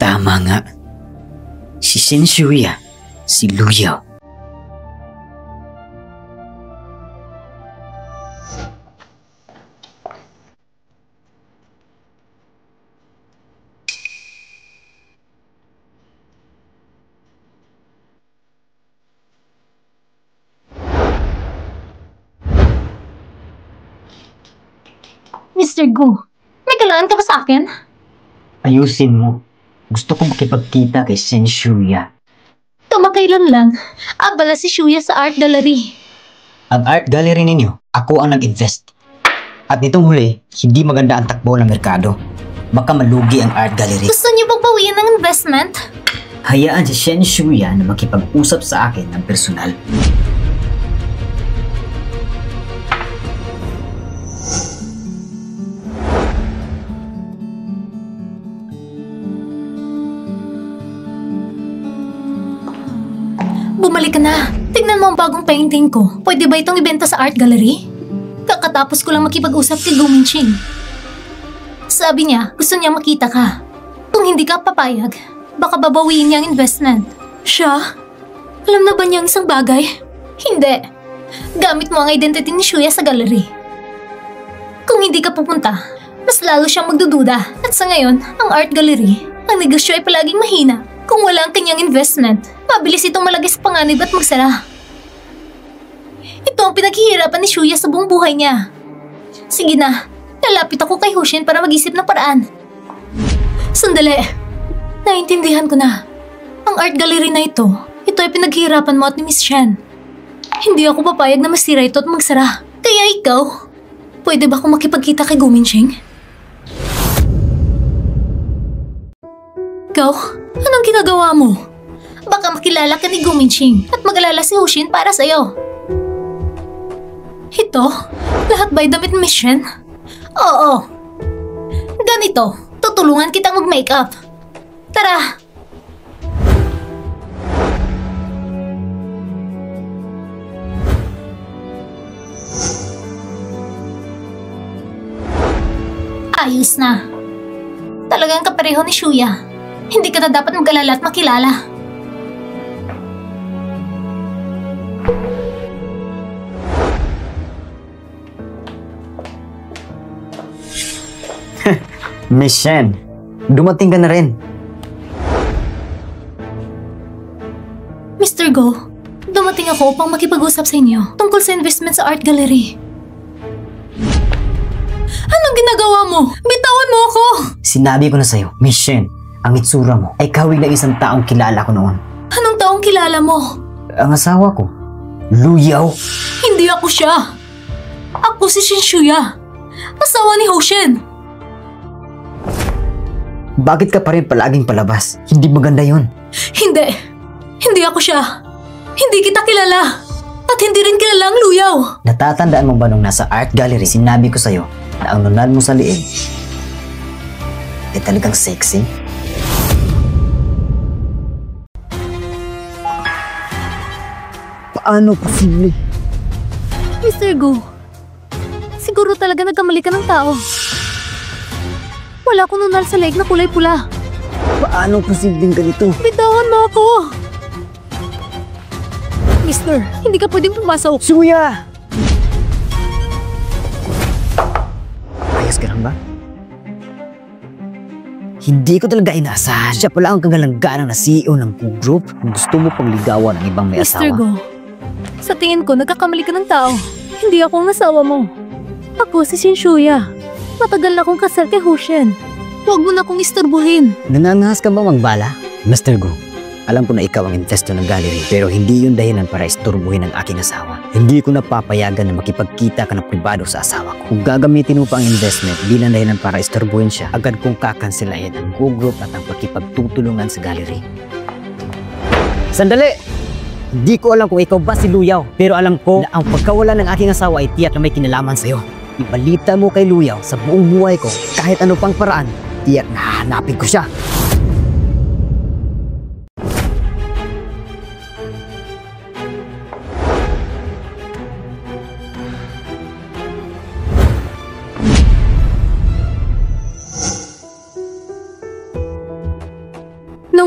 Tama nga. Si Senshuya, si Luyaw. Mr. Gu, may kailangan ka ba sa akin? Ayusin mo. Gusto kong makipagkita kay Senshuya. Kamakailan lang, abala si Shuya sa art gallery. Ang art gallery ninyo, ako ang nag-invest. At nitong huli, hindi maganda ang takbo ng merkado. Baka malugi ang art gallery. Gusto niyo bang bawiin ng investment? Hayaan si Senshuya na makipag-usap sa akin ng personal. Bumalik ka na. Tignan mo ang bagong painting ko. Pwede ba itong ibenta sa art gallery? Kakatapos ko lang makipag-usap kay Gu Minqing. Sabi niya, gusto niya makita ka. Kung hindi ka papayag, baka babawiin niya ang investment. Siya? Alam na ba niya ang isang bagay? Hindi. Gamit mo ang identity ni Shuya sa gallery. Kung hindi ka pupunta, mas lalo siyang magdududa. At sa ngayon, ang art gallery, ang negosyo ay palaging mahina. Kung wala ang kanyang investment, mabilis itong malagay sa panganib at magsara. Ito ang pinaghihirapan ni Shuya sa buong buhay niya. Sige na, lalapit ako kay Hushin para mag-isip ng paraan. Sandali, naiintindihan ko na. Ang art gallery na ito ay pinaghihirapan mo at ni Miss Shan. Hindi ako papayag na masira ito at magsara. Kaya ikaw, pwede ba akong makipagkita kay Gu Minqing? Ikaw? Anong ginagawa mo? Baka makilala ka ni Gu Minqing at mag-alala si Hushin para sa'yo. Ito? Lahat ba'y damit ni Miss Shen? Oo. Ganito, tutulungan kitang mag-makeup. Tara! Ayos na. Talagang kapareho ni Shuya. Hindi ka na dapat mag-alala at makilala. Miss Shen, dumating ka na rin. Mr. Go, dumating ako upang makipag-usap sa inyo tungkol sa investment sa art gallery. Anong ginagawa mo? Bitawan mo ako! Sinabi ko na sa'yo, Miss Shen, ang itsura mo ay kawig ng isang taong kilala ko noon. Anong taong kilala mo? Ang asawa ko, Luyaw. Hindi ako siya. Ako si Senshuya, asawa ni Hoshin. Bakit ka pa rin palaging palabas? Hindi maganda yun. Hindi. Hindi ako siya. Hindi kita kilala. At hindi rin kilala ang Luyaw. Natatandaan mo ba nung nasa art gallery sinabi ko sa'yo na ang nunad mo sa liig ay talagang sexy? Paano posible? Mr. Gu, siguro talaga nagkamali ka ng tao. Wala akong nunal sa leeg na kulay pula. Paano posibleng ganito? Bitawan mo ako! Mister, hindi ka pwedeng pumasok. Shuya! Ayos ka lang ba? Hindi ko talaga inaasahan. Siya pala ang kagalangganang na CEO ng Gu Group kung gusto mo pang ligawan ng ibang may Mr. asawa. Go, sa tingin ko nagkakamali ka ng tao. Hindi ako ang asawa mo. Ako si Senshuya. Matagal na akong kasal kay Hushin. Huwag mo na akong istorbohin. Nananahas ka ba magbala? Mr. Gu, alam ko na ikaw ang investor ng gallery pero hindi yun dahilan para istorbohin ang aking asawa. Hindi ko napapayagan na makipagkita ka ng pribado sa asawa ko. Kung gagamitin mo pa ang investment bilang dahilan para istorbohin siya, agad kong kakanselahin ang Gu Group at ang pakipagtutulungan sa gallery. Sandali! Hindi ko alam kung ikaw ba si Luyaw, pero alam ko na ang pagkawala ng aking asawa ay tiyak na may kinalaman sa'yo. Ibalita mo kay Luyaw sa buong buhay ko, kahit ano pang paraan, tiyak na hahanapin ko siya.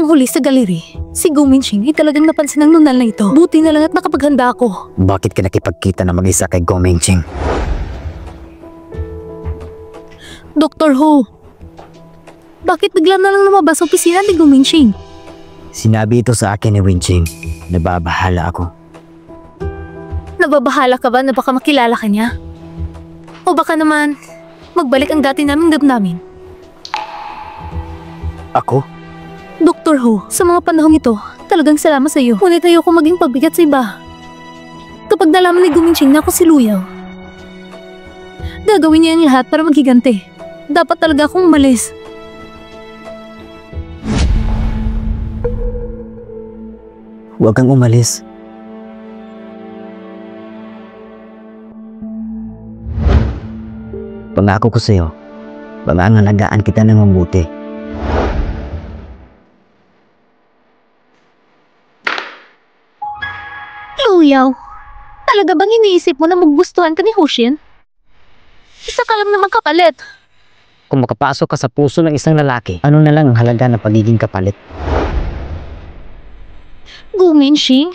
huli sa galeri, si Gu Minqing ay talagang napansin ng nunal na ito. Buti na lang at nakapaghanda ako. Bakit ka nakipagkita na mag-isa kay Gu Minqing? Dr. Ho, bakit bigla na lang lumabas sa opisina ni Gu Minqing? Sinabi ito sa akin ni Winqing. Nababahala ako. Nababahala ka ba na baka makilala ka niya? O baka naman, magbalik ang dati naming damdamin? Ako? Dr. Ho, sa mga panahong ito, talagang salamat sa iyo. Ngunit ayoko maging pabigat sa iba. Kapag nalaman ni Gu Minqing na ako si Luyaw, gagawin niya ang lahat para maghigante. Dapat talaga akong umalis. Huwag kang umalis. Pangako ko sa'yo, pangangalagaan kita ng mabuti. Luyaw, talaga bang iniisip mo na magugustuhan ka ni Hoshin? Isa ka lang naman kapalit. Kung makapasok ka sa puso ng isang lalaki, ano na lang ang halaga ng pagiging kapalit? Gu Minqing?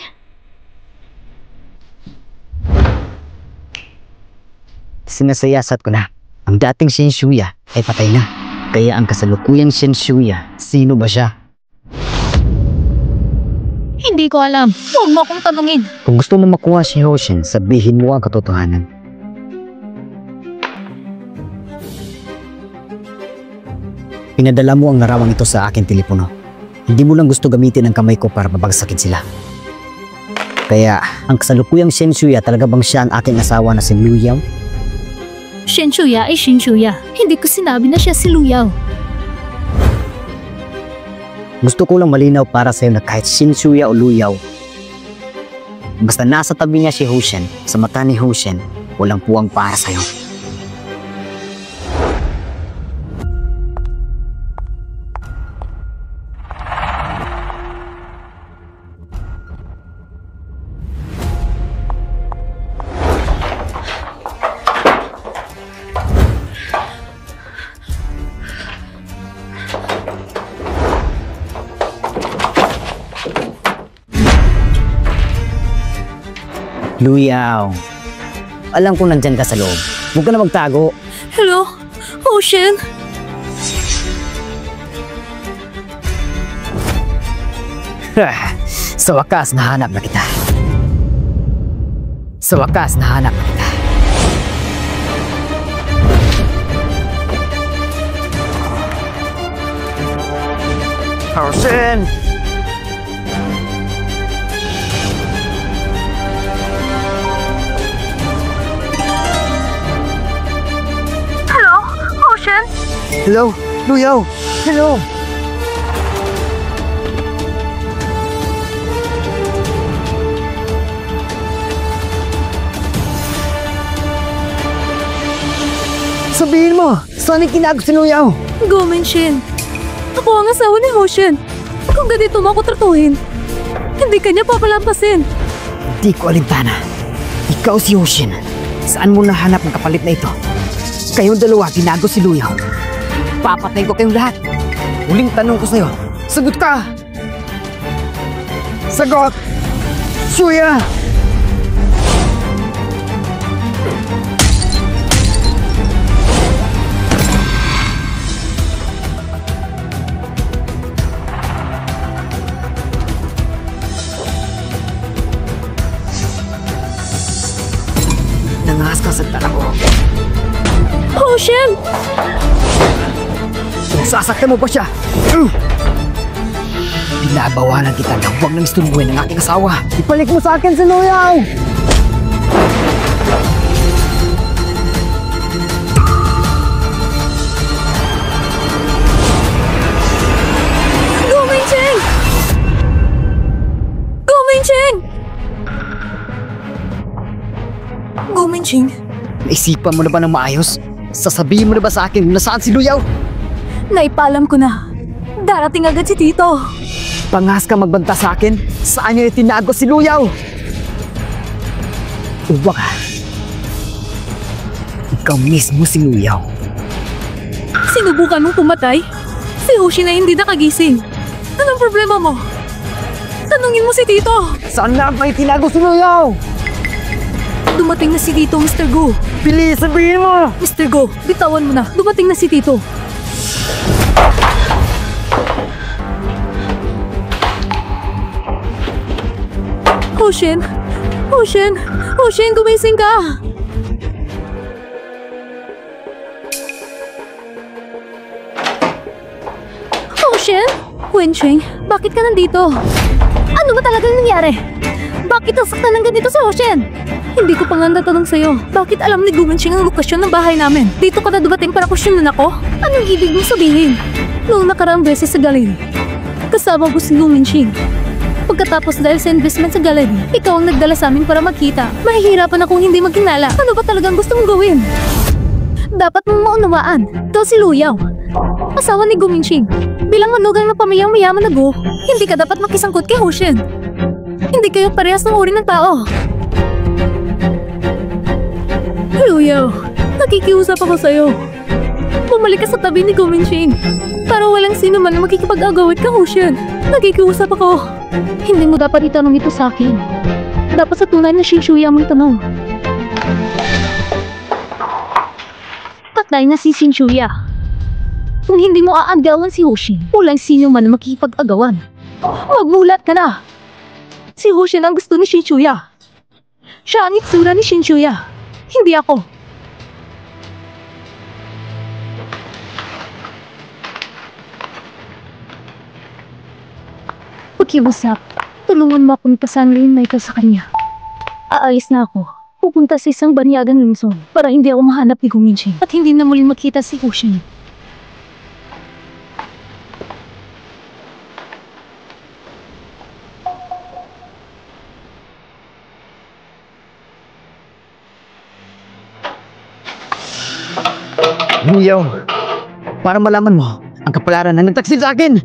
Sinasayasat ko na. Ang dating Shen Shuya ay patay na. Kaya ang kasalukuyang Shen Shuya, sino ba siya? Hindi ko alam. Huwag mo akong tanungin. Kung gusto mo makuha si Hoshin, sabihin mo ang katotohanan. Pinadala mo ang larawang ito sa aking telepono. Hindi mo lang gusto gamitin ang kamay ko para mabagsakin sila. Kaya, ang kasalukuyang Shen Shuya talaga bang siya ang aking asawa na si Luyaw? Shen Shuya ay Shen Shuya. Hindi ko sinabi na siya si Luyaw. Gusto ko lang malinaw para sa'yo na kahit Shen Shuya o Luyaw, basta nasa tabi niya si Hoshin, sa mata ni Hoshin, walang puwang para sa'yo. Luyaw, alam ko nandyan ka sa loob. Huwag ka na magtago. Hello? Hoshin? Sa wakas, nahanap na kita. Sa wakas, nahanap na kita. Hoshin! Hello, Luyaw! Hello! Sabihin mo, saan kinago si Luyaw? Gu Minqing, ako ang asawa ni Hoshin. Kung ganito mo ako tratuhin, hindi ka niya papalampasin. Di ko alintana. Ikaw si Hoshin. Saan mo nahanap ang kapalit na ito? Kayong dalawa, ginago si Luyaw. Papatayin ko kayong lahat. Huling tanong ko sa'yo. Sagot ka! Sagot! Shuya! Nangas ka sa tala ko. Hoshin! Sasaktan mo pa siya! Binabawalan kita na huwag nang isturbuhin ng aking asawa. Ipalik mo sa akin si Luyaw! Gu Minqing! Gu Minqing! Gu Minqing? Naisipan mo na ba ng maayos? Sasabihin mo na ba sa akin na saan si Luyaw? Naipalam ko na. Darating agad si Tito. Pangas ka magbanta sa akin? Saan niya itinago si Luyaw? Uwa ka. Ikaw mismo si Luyaw. Sinubukan mong pumatay? Si Hoshin na hindi nakagising. Anong problema mo? Tanungin mo si Tito. Saan na may tinago si Luyaw? Dumating na si Tito, Mr. Gu. Bilis, sabihin mo! Mr. Gu, bitawan mo na. Dumating na si Tito. Hoshin! Hoshin! Hoshin, gumising ka! Hoshin? Wencheng, bakit ka nandito? Ano ba talaga nangyari? Bakit nasaktan ng ganito si Hoshin? Hindi ko pa nga natanong sa'yo. Bakit alam ni Gumencheng ang lokasyon ng bahay namin? Dito ka na dumating para kusyonan ako? Anong ibig mong sabihin? Noong nakaraang beses sa galeri, kasama ko si Gumencheng. Pagkatapos dahil sa investment sa gallery, ikaw ang nagdala sa amin para magkita. Mahihirapan akong hindi magkinala. Ano ba talagang gusto mong gawin? Dapat mong maunawaan. Ito si Luyaw, asawa ni Guminching. Bilang manugang na pamayang-mayaman na Gu, hindi ka dapat makisangkot kay Hoshin. Hindi kayo parehas ng uri ng tao. Luyaw, nakikiusap ako sa'yo. Bumalik ka sa tabi ni Guminching para walang sino man na makikipag-agawad ka, Hoshin. Nakikiusap ako. Hindi mo dapat itanong ito sa akin. Dapat sa tunay na Shinshuya mo itanong. Patay na si Shinshuya. Kung hindi mo aagawan si Hoshin, walang sino man na makikipag-agawan. Magmulat ka na. Si Hoshin ang gusto ni Shinshuya. Siya ang itsura ni Shinshuya. Hindi ako. Pakiusap, tulungan mo akong pasanlin na ito sa kanya. Aalis na ako. Pupunta sa isang banyagang lungsod para hindi ako mahanap ni Gumincheng at hindi na muling makita si Hoshin. Luyaw, para malaman mo ang kapalaran na nagtaksil sa akin.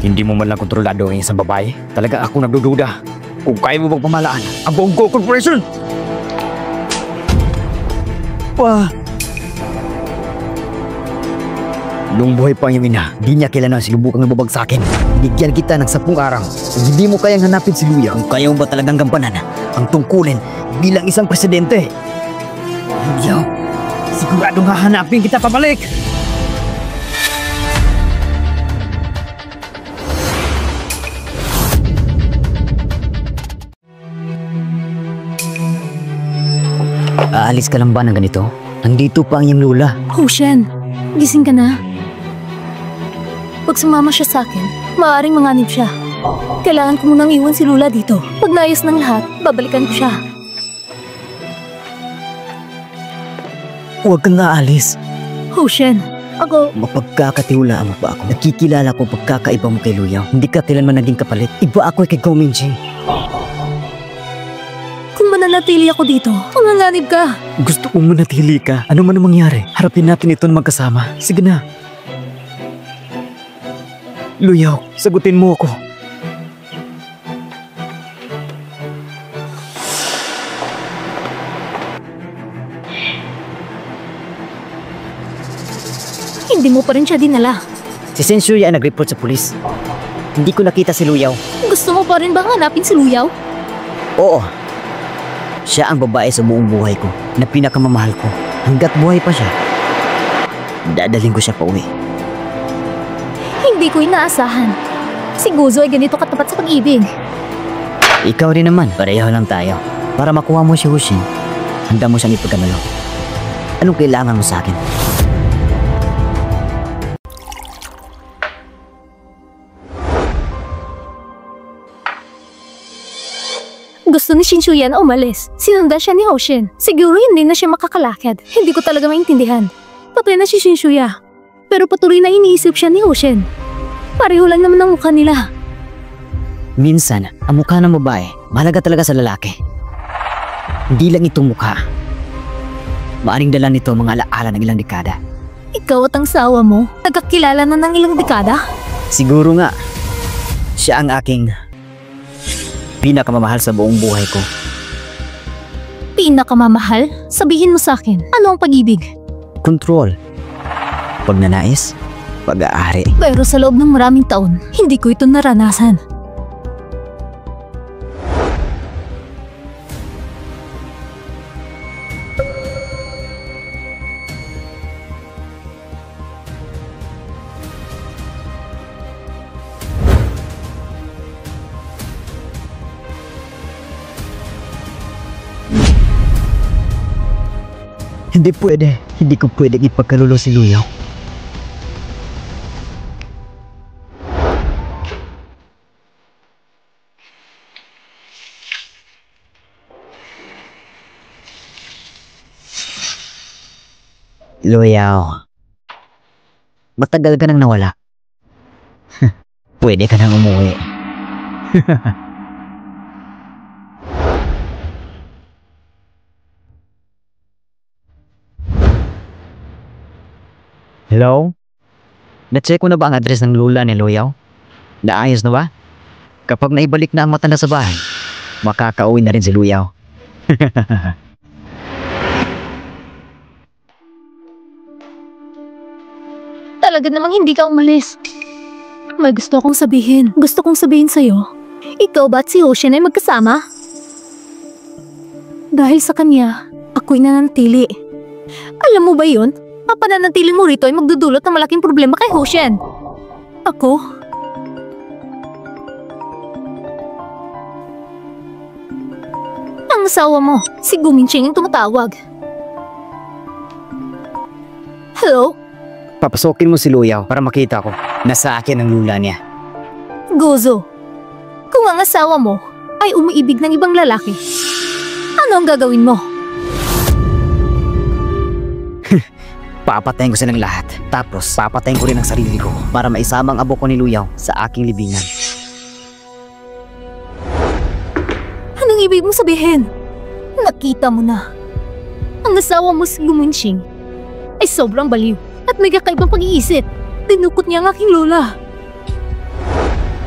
Hindi mo man lang kontrolado ang isang babae. Talaga ako nagdududa kung kaya mo bang pamalaan ang buong Go Corporation. Nung buhay pa ang iyong ina, di niya kailangan sinubukang nababagsakin. Bigyan kita ng 10 araw. Kung hindi mo kayang hanapin si Luyaw, kung kaya mo ba talagang gampanan ang tungkulin bilang isang presidente. Luyaw, siguradong hahanapin kita pabalik. Aalis ka lang ba ng ganito? Nandito pa ang iyong lula. Hoshin, gising ka na. Pag sumama siya sa akin, maaaring manganib siya. Kailangan ko munang iwan si Lula dito. Pag naayos ng lahat, babalikan ko siya. Huwag kang aalis. Hoshin, ako... Mapagkakatiwalaan mo ba ako? Nakikilala ko pagkakaiba mo kay Luyaw. Hindi ka kailanman naging kapalit. Iba ako kay Gumincheng. Kung mananatili ako dito, manganganib ka. Gusto kong manatili ka. Ano man ang mangyari, harapin natin ito na magkasama. Sige na. Luyaw, sagutin mo ako. Hindi mo pa rin siya dinala. Si Shinshuya ay nag-report sa pulis. Hindi ko nakita si Luyaw. Gusto mo pa rin bang hanapin si Luyaw? Oo. Siya ang babae sa buong buhay ko na pinakamamahal ko. Hanggat buhay pa siya, dadaling ko siya pa uwi. Hindi ko inaasahan. Si Guzo ay ganito katapat sa pag-ibig. Ikaw rin naman, pareho lang tayo. Para makuha mo si Hoshin, handa mo siyang ipagkanalo. Anong kailangan mo sa akin? Gusto ni Shinshuya na umalis. Sinundan siya ni Hoshin. Siguro hindi na siya makakalakad. Hindi ko talaga maintindihan. Patay na si Shinshuya. Pero patuloy na iniisip siya ni Hoshin. Pareho lang naman ang mukha nila. Minsan, ang mukha ng babae, mahalaga talaga sa lalaki. Hindi lang itong mukha. Maaring dala nito ang mga alaala ng ilang dekada. Ikaw at ang sawa mo, nagkakilala na ng ilang dekada? Siguro nga, siya ang aking pinakamamahal sa buong buhay ko. Pinakamamahal? Sabihin mo sa akin, ano ang pag-ibig? Control. Pagnanais, pag-aari. Pero sa loob ng maraming taon, hindi ko ito naranasan. Hindi pwede. Hindi ko pwedeng ipagkalulo si Luyaw. Luyaw. Matagal ka nang nawala. Pwede ka nang umuwi. Hello? Na-check ko na ba ang address ng lula ni Luyaw? Naayos na ba? Kapag naibalik na ang matanda sa bahay, makakauwi na rin si Luyaw. Talaga namang hindi ka umalis. May gusto kong sabihin. Gusto kong sabihin sa'yo. Ikaw ba at si Hoshin ay magkasama? Dahil sa kanya, ako'y nanantili. Alam mo ba yun? Ang pananatili mo rito ay magdudulot ng malaking problema kay Hoshin. Ako? Ang asawa mo, si Guminching yung tumatawag. Hello? Papasokin mo si Luyaw para makita ko. Nasa akin ang lula niya. Gozo, kung ang asawa mo ay umiibig ng ibang lalaki, ano ang gagawin mo? Papatayin ko silang lahat. Tapos, papatayin ko rin ang sarili ko para maisama ang abo ko ni Luyaw sa aking libingan. Anong ibig mong sabihin? Nakita mo na. Ang asawa mo si Guminching ay sobrang baliw at may kakaibang pag-iisip. Dinukot niya ang aking lola.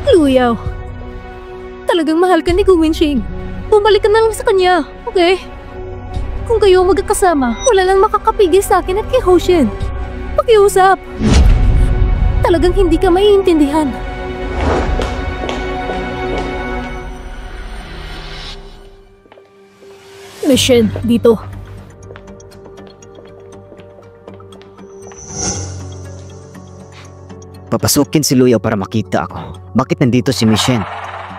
Luyaw, talagang mahal ka ni Guminching. Bumalik ka na lang sa kanya, okay? Kung kayo magkakasama, wala lang makakapigil sa akin at kay Hoshin. Pakiusap. Talagang hindi ka maiintindihan. Mission, dito. Papasukin si Luyaw para makita ako. Bakit nandito si Michelle?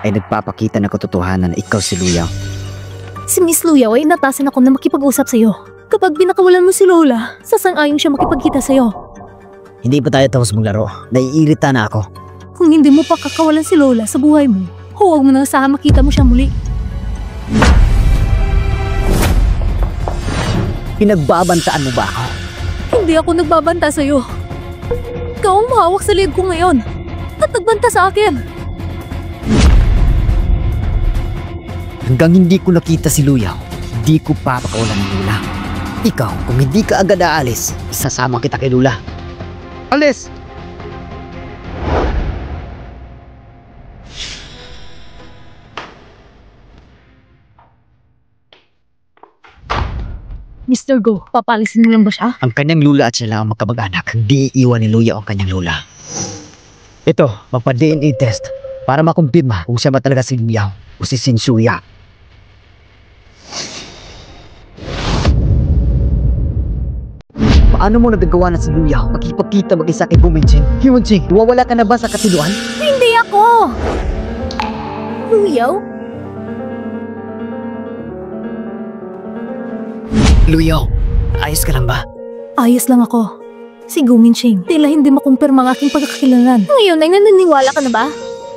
Ay nagpapakita ng katotohanan na ikaw si Luyaw. Si Miss Luyaw ay inatasan ako na makipag-usap sa'yo. Kapag binakawalan mo si Lola, sasang-ayon siya makipagkita sa'yo. Hindi pa tayo tapos maglaro. Naiirita na ako. Kung hindi mo pa kakawalan si Lola sa buhay mo, huwag mo nang saan makita mo siya muli. Pinagbabantaan mo ba ako? Hindi ako nagbabanta sa'yo. Ikaw ang mahawak sa liig ko ngayon at nagbanta sa akin. Hanggang hindi ko nakita si Luyaw, hindi ko papakawalan ng Lula. Ikaw, kung hindi ka agad aalis, isasama kita kay Lula. Alis! Mr. Go, papalisin mo lang ba siya? Ang kanyang Lula at siya lang ang magkamag-anak. Hindi iwan ni Luyaw ang kanyang Lula. Ito, magpa-DNA test para makumpirma kung siya ba talaga si Luyaw o si Shinsuya. Paano mo nagagawa na si Luyaw makipagkita mag-isa kay Guminching? Hiwonching, wawala ka na ba sa katiluan? Hindi ako! Luyaw? Luyaw, ayos ka lang ba? Ayos lang ako. Si Guminching, tila hindi makumpirma ang aking pagkakakilanlan. Ngayon ay naniniwala ka na ba?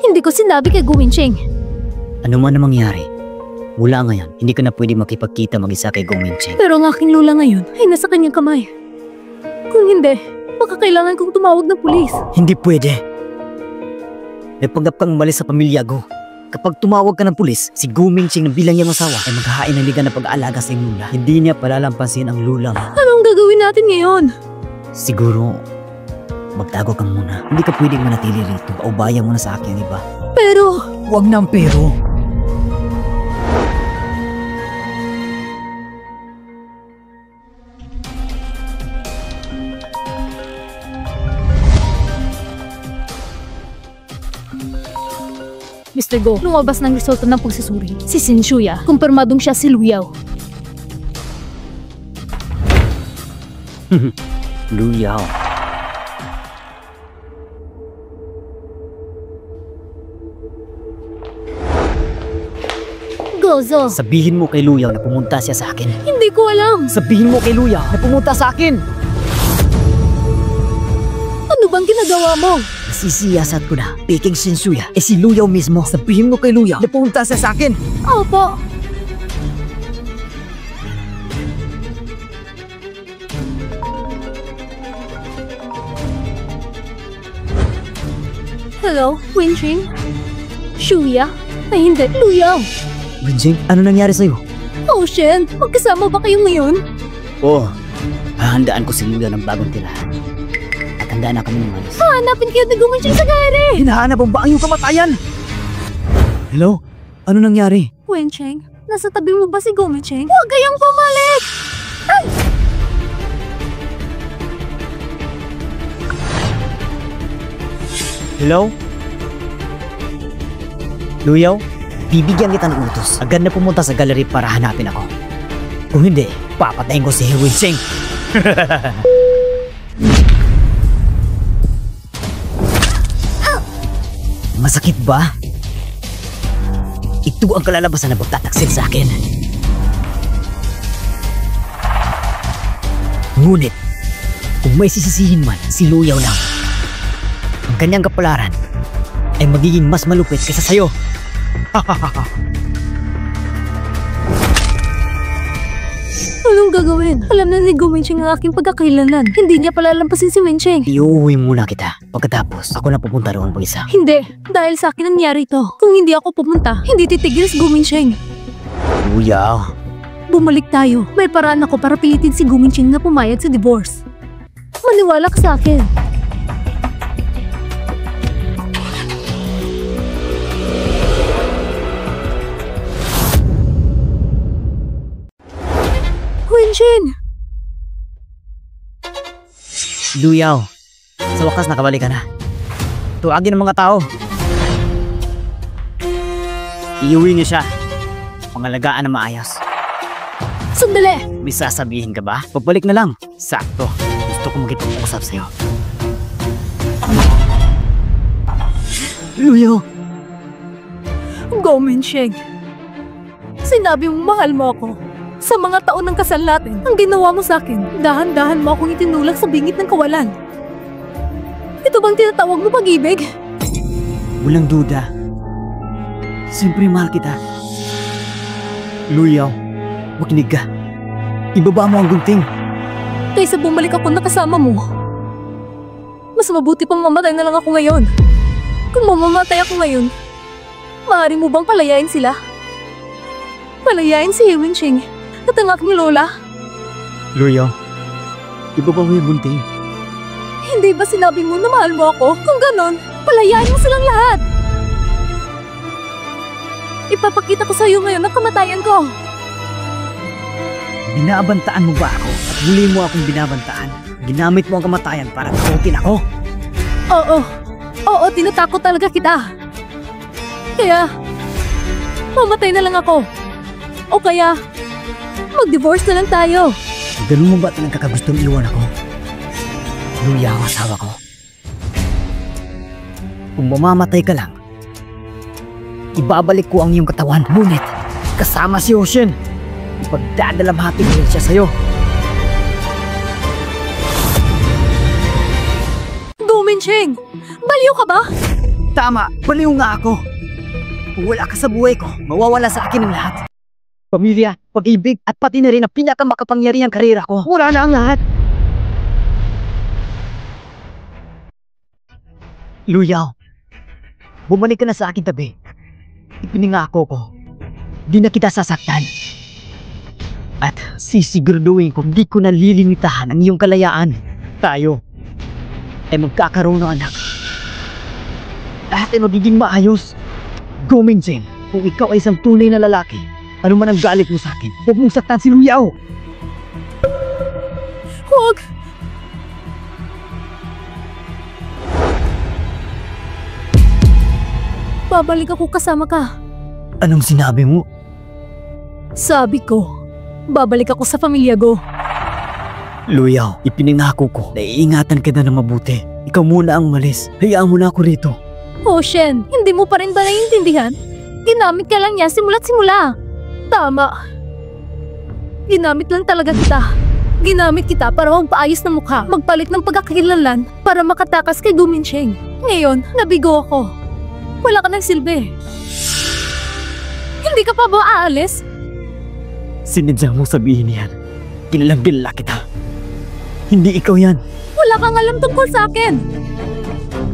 Hindi ko sinabi kay Guminching. Ano man ang mangyari, mula ngayon, hindi ka na pwede makipagkita mag-isa kay Guminching. Pero ang aking lula ngayon ay nasa kanyang kamay. Kung hindi, baka kailangan kong tumawag ng pulis. Hindi pwede. May panggap kang umalis sa pamilya ko. Kapag tumawag ka ng pulis, si Guminching na bilang niyang asawa ay maghahain ng liga na pag-aalaga sa iyong lula. Hindi niya palalampasin ang lula mo. Anong gagawin natin ngayon? Siguro, magtago ka muna. Hindi ka pwedeng manatili rito. Paubaya mo na sa akin, iba. Pero... Huwag nang pero. Mr. Go, lumabas ng resulta ng pagsusuri. Si Senshuya, kumpirmadong siya si Luyaw. Luyaw. Gozo, Sabihin mo kay Luyaw na pumunta siya sa akin. hindi ko alam. Sabihin mo kay Luyaw na pumunta sa akin. Ano bang ginagawa mo? Nasisiyasat ko na. Peking Senshuya si Luyaw mismo. Sabihin mo kay Luyaw na pumunta siya sa akin. Opo. Hello, Winching? Shuya? Ay hindi, Luyaw. Winching, ano nangyari sa'yo? Ocean, magkasama ba kayo ngayon? Oo. Hahandaan ko si Luyaw ng bagong tirahan. At handaan na kami umalis. Hanapin kayo ni Guminching sa gare! Hinahanap mo ba ang iyong kamatayan? Hello? Ano nangyari? Winching, nasa tabi mo ba si Guminching? Huwag kayong pumalik! Ay! Hello? Luyaw? Bibigyan kita ng utos. Agad na pumunta sa gallery para hanapin ako. Kung hindi, papatayin ko si Winching. Masakit ba? Ito ang kalalabasan na magtataksil sa akin. Ngunit, kung may sisisihin man, si Luyaw lang. Ang kanyang kapalaran ay magiging mas malupit kaysa sa'yo. Anong gagawin? Alam na ni Guminching ang aking pagkakailanan. Hindi niya palalampasin si Winching. Iuwi muna kita. Pagkatapos, ako na pupunta roon mag-isa. Hindi, dahil sa akin nangyari ito. Kung hindi ako pumunta, hindi titigil si Guminching. Luyaw. Bumalik tayo. May paraan ako para pilitin si Guminching na pumayag sa divorce. Maniwala ka sa akin. Winching! Luyaw. Sa wakas nakabalik ka na. Tuwagin ang mga tao. Iuwi niyo siya. Pangalagaan na maayos. Sandali! May sasabihin ka ba? Pagbalik na lang. Sakto. Gusto ko makipag-usap sa'yo. Luyaw. Guminching, sinabi mo mahal mo ako. Sa mga taon ng kasal natin, ang ginawa mo sa akin, dahan-dahan mo akong itinulak sa bingit ng kawalan. Ito bang tinatawag mo pag-ibig? Walang duda. Siyempre mahal kita. Luyaw, makinig ka. Ibaba mo ang gunting. Kaysa bumalik ako na kasama mo, mas mabuti pang mamatay na lang ako ngayon. Kung mamamatay ako ngayon, maaari mo bang palayain sila? Palayain si Winching at ang aking lola. Luyaw, ibaba mo yung gunting. Hindi ba sinabi mo na mahal mo ako? Kung ganon, palayain mo silang lahat. Ipapakita ko sa iyo ngayon ang kamatayan ko. Binabantaan mo ba ako at muli mo akong binabantaan? Ginamit mo ang kamatayan para takutin ako? Oo, tinatakot talaga kita. Kaya, mamatay na lang ako. O kaya, mag-divorce na lang tayo. Ganun mo ba talagang kakagustong iwan ako? Luya ang asawa ko. Kung mamamatay ka lang, ibabalik ko ang iyong katawan. Ngunit, kasama si Ocean, ipagdadalamhati ko rin siya sa'yo. Guminching, baliw ka ba? Tama, baliw nga ako. Kung wala ka sa buhay ko, mawawala sa akin ang lahat. Pamilya, pag-ibig, at pati na rin ang pinakamakapangyarihang karera ko. Wala na ang lahat. Luyaw, bumalik ka na sa aking tabi. Ipinangako ko, di na kita sasaktan. At sisiguraduhin ko, di ko nalilimitahan ang iyong kalayaan. Tayo ay magkakaroon ng anak. Lahat ay magiging maayos. Guminching, kung ikaw ay isang tunay na lalaki, ano man ang galit mo sa akin, huwag mong saktan si Luyaw. Huwag! Babalik ako kasama ka. Anong sinabi mo? Sabi ko, babalik ako sa pamilya ko. Luyaw, ipinangako ko na iingatan kita ng mabuti. Ikaw muna ang malis. Hayaan mo na ako rito. Oh, Shen, hindi mo pa rin ba naiintindihan? Ginamit ka lang niya simula't simula. Tama. Ginamit lang talaga kita. Ginamit kita para magpaayos ng mukha, magpalit ng pagkakakilanlan para makatakas kay Gu Minsheng. Ngayon, nabigo ako. Wala ka ng silbi. Hindi ka pa ba aalis? Sinadya mong sabihin yan. Kinilang-kilala kita. Hindi ikaw yan. Wala kang alam tungkol sa akin.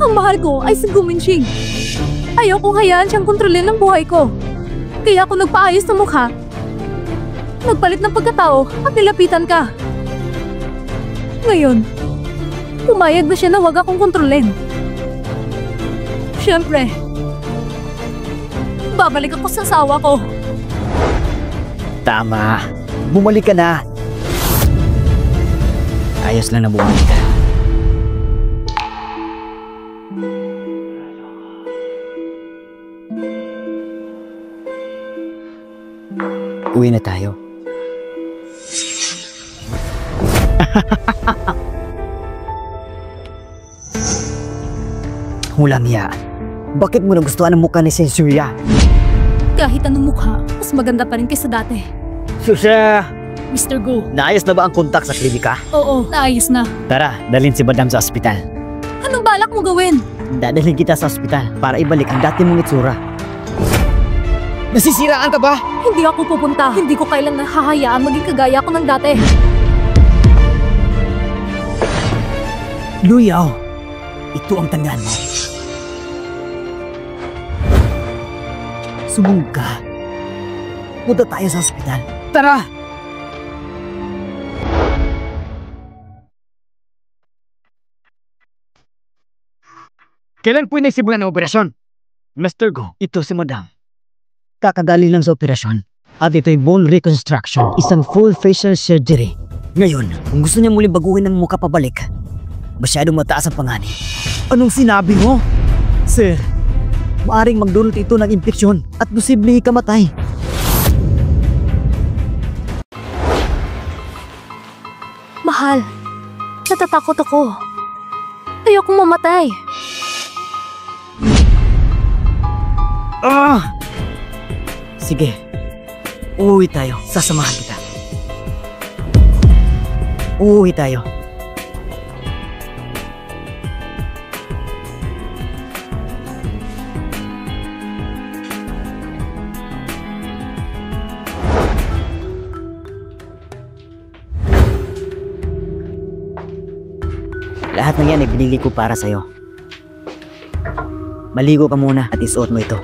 Ang mahal ko ay si Gu Minsheng. Ayaw kong hayaan siyang kontrolin ng buhay ko. Kaya ako nagpaayos ng mukha, nagpalit ng pagkatao at nilapitan ka. Ngayon, pumayag na siya na huwag akong kontrolin. Siyempre, babalik ako sa asawa ko. Tama. Bumalik ka na. Ayos lang na bumalik ka. Uwi na tayo. Hulang hiya. Bakit mo nagustuhan ang mukha ni Sensuya? Kahit anong mukha, mas maganda pa rin kaysa dati. Susya! Mr. Gu. Naayos na ba ang kontak sa klinika? Oo, naayos na. Tara, dalhin si Madam sa ospital. Anong balak mo gawin? Dadalhin kita sa ospital para ibalik ang dati mong itsura. Nasisiraan ka ba? Hindi ako pupunta. Hindi ko kailan nahahayaan maging kagaya ko ng dati. Luyaw, ito ang tandaan mo. Sumungg ka. Punta tayo sa ospital. Tara! Kailan po inisibulan ng operasyon? Mr. Gu, ito si Madam. Kakadali lang sa operasyon. At ito'y bone reconstruction, isang full facial surgery. Ngayon, kung gusto niya muling baguhin ang mukha pabalik, masyadong mataas ang panganib. Anong sinabi mo? Sir, maaring magdulot ito ng impeksyon at posibleng ikamatay. Mahal, natatakot ako. Ayokong mamatay. Sige, uuwi tayo. Sasamahan kita. Uuwi tayo. Lahat ng yan ay binili ko para sa'yo. Maligo ka muna at isuot mo ito.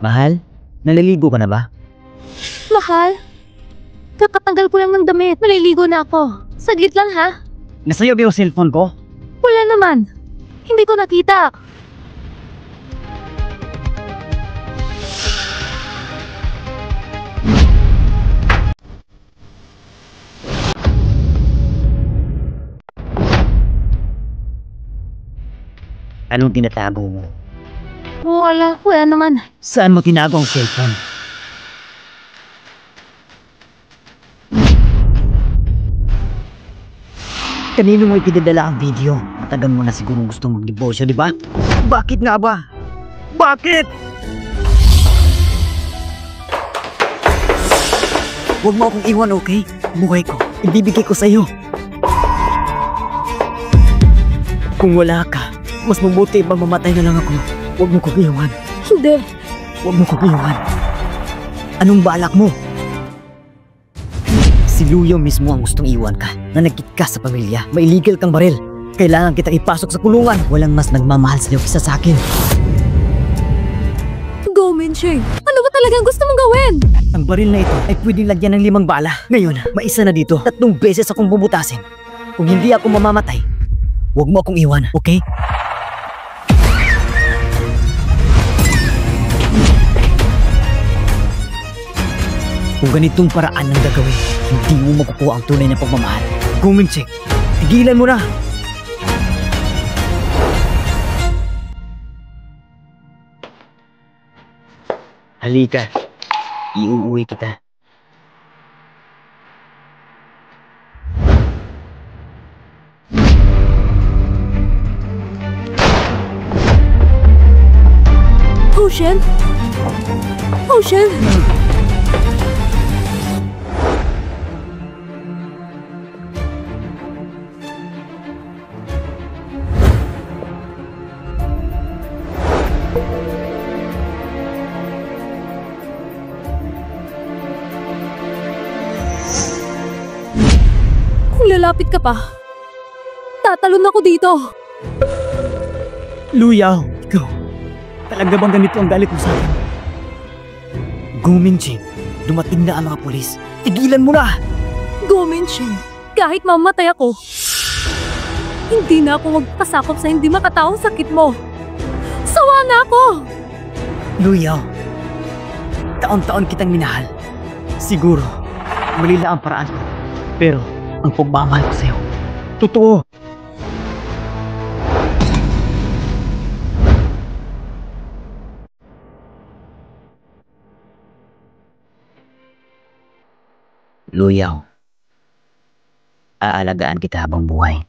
Mahal, naliligo ka na ba? Mahal, kakatanggal ko lang ng damit. Maliligo na ako. Saglit lang ha. Nasa'yo ba yung cellphone ko? Wala naman. Hindi ko nakita. Anong tinatago mo? Wala naman. Saan mo tinago ang cellphone? Kanino mo ipinadala ang video? Matagal mo na siguro gusto mag-debosyo, di ba? Bakit nga ba? Bakit? Huwag mo akong iwan, okay? Buhay ko, ibibigay ko sa'yo. Kung wala ka, mas mabuti ba mamatay na lang ako? Huwag mo kong iwan. Hindi. Huwag mo kong iwan. Anong balak mo? Si Luyo mismo ang gustong iwan ka. Nanagkit ka sa pamilya. May illegal kang baril. Kailangan kitang ipasok sa kulungan. Walang mas nagmamahal sa'yo kisa sa akin. Gu Minsheng, ano ba talagang gusto mong gawin? Ang Ang baril na ito ay pwedeng lagyan ng 5 bala. Ngayon, may isa na dito. 3 beses akong bubutasin. Kung hindi ako mamamatay, huwag mo akong iwan, okay? Kung ganitong paraan ang gagawin, hindi mo makukuha ang tunay na pagmamahal. Guminching, tigilan mo na! Halika, iuuwi kita. Ocean? Ocean? Kung lalapit ka pa, tatalon ako dito. Luyaw, ikaw. Talaga bang ganito ang galit mo sa akin? Guminching, dumating na ang mga pulis. Tigilan mo na! Guminching, kahit mamatay ako, hindi na ako magpasakop sa hindi makataong sakit mo. Sawa na ako! Luyaw, taon-taon kitang minahal. Siguro, mali lang ang paraan ko. Pero, ang pagmamahal ko sa'yo, totoo. Luyaw, aalagaan kita habang buhay.